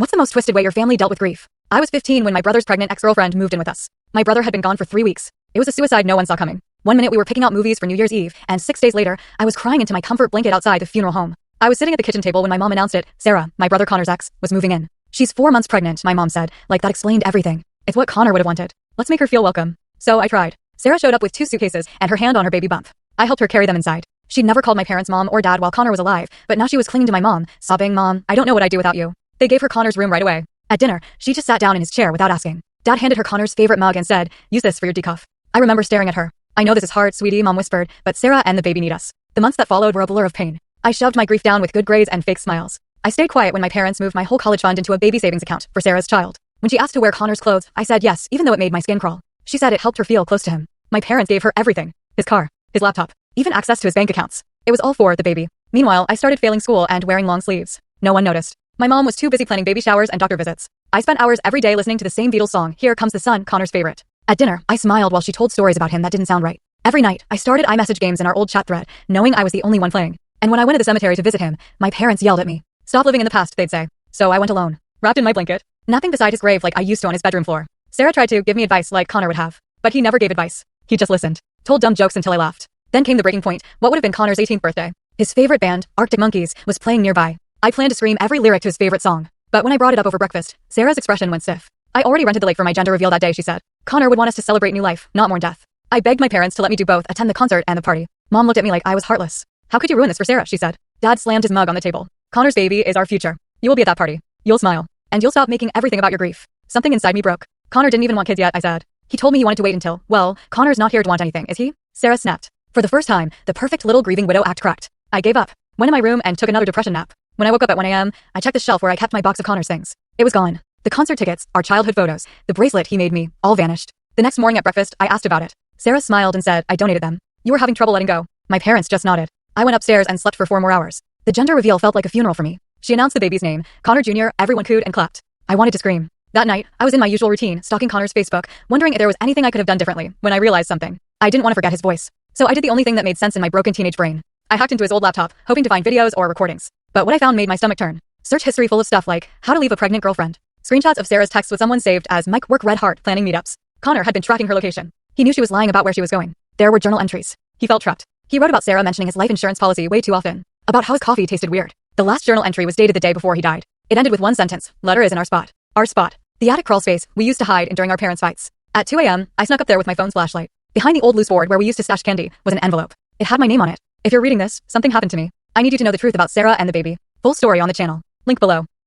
What's the most twisted way your family dealt with grief? I was 15 when my brother's pregnant ex-girlfriend moved in with us. My brother had been gone for 3 weeks. It was a suicide no one saw coming. One minute we were picking out movies for New Year's Eve, and 6 days later, I was crying into my comfort blanket outside the funeral home. I was sitting at the kitchen table when my mom announced it. Sarah, my brother Connor's ex, was moving in. She's 4 months pregnant, my mom said, like that explained everything. It's what Connor would have wanted. Let's make her feel welcome. So I tried. Sarah showed up with 2 suitcases and her hand on her baby bump. I helped her carry them inside. She'd never called my parents mom or dad while Connor was alive, but now she was clinging to my mom, sobbing, "Mom, I don't know what I'd do without you." They gave her Connor's room right away. At dinner, she just sat down in his chair without asking. Dad handed her Connor's favorite mug and said, "Use this for your decaf." I remember staring at her. "I know this is hard, sweetie," Mom whispered, "but Sarah and the baby need us." The months that followed were a blur of pain. I shoved my grief down with good grades and fake smiles. I stayed quiet when my parents moved my whole college fund into a baby savings account for Sarah's child. When she asked to wear Connor's clothes, I said yes, even though it made my skin crawl. She said it helped her feel close to him. My parents gave her everything. His car, his laptop, even access to his bank accounts. It was all for the baby. Meanwhile, I started failing school and wearing long sleeves. No one noticed. My mom was too busy planning baby showers and doctor visits. I spent hours every day listening to the same Beatles song, "Here Comes the Sun," Connor's favorite. At dinner, I smiled while she told stories about him that didn't sound right. Every night, I started iMessage games in our old chat thread, knowing I was the only one playing. And when I went to the cemetery to visit him, my parents yelled at me. "Stop living in the past," they'd say. So I went alone, wrapped in my blanket, napping beside his grave like I used to on his bedroom floor. Sarah tried to give me advice like Connor would have, but he never gave advice. He just listened, told dumb jokes until I laughed. Then came the breaking point. What would have been Connor's 18th birthday? His favorite band, Arctic Monkeys, was playing nearby. I planned to scream every lyric to his favorite song. But when I brought it up over breakfast, Sarah's expression went stiff. "I already rented the lake for my gender reveal that day," she said. "Connor would want us to celebrate new life, not mourn death." I begged my parents to let me do both, attend the concert and the party. Mom looked at me like I was heartless. "How could you ruin this for Sarah?" she said. Dad slammed his mug on the table. "Connor's baby is our future. You will be at that party. You'll smile. And you'll stop making everything about your grief." Something inside me broke. "Connor didn't even want kids yet," I said. "He told me he wanted to wait until, well, Connor's not here to want anything, is he?" Sarah snapped. For the first time, the perfect little grieving widow act cracked. I gave up, went in my room and took another depression nap. When I woke up at 1 a.m., I checked the shelf where I kept my box of Connor's things. It was gone. The concert tickets, our childhood photos, the bracelet he made me, all vanished. The next morning at breakfast, I asked about it. Sarah smiled and said, "I donated them. You were having trouble letting go." My parents just nodded. I went upstairs and slept for 4 more hours. The gender reveal felt like a funeral for me. She announced the baby's name, Connor Jr., everyone cooed and clapped. I wanted to scream. That night, I was in my usual routine, stalking Connor's Facebook, wondering if there was anything I could have done differently, when I realized something. I didn't want to forget his voice. So I did the only thing that made sense in my broken teenage brain. I hacked into his old laptop, hoping to find videos or recordings. But what I found made my stomach turn. Search history full of stuff like, how to leave a pregnant girlfriend. Screenshots of Sarah's text with someone saved as Mike Work Red Heart planning meetups. Connor had been tracking her location. He knew she was lying about where she was going. There were journal entries. He felt trapped. He wrote about Sarah mentioning his life insurance policy way too often. About how his coffee tasted weird. The last journal entry was dated the day before he died. It ended with one sentence. "Letter is in our spot." Our spot. The attic crawl space we used to hide in during our parents' fights. At 2 a.m., I snuck up there with my phone's flashlight. Behind the old loose board where we used to stash candy was an envelope. It had my name on it. If you're reading this, something happened to me. I need you to know the truth about Sarah and the baby. Full story on the channel. Link below.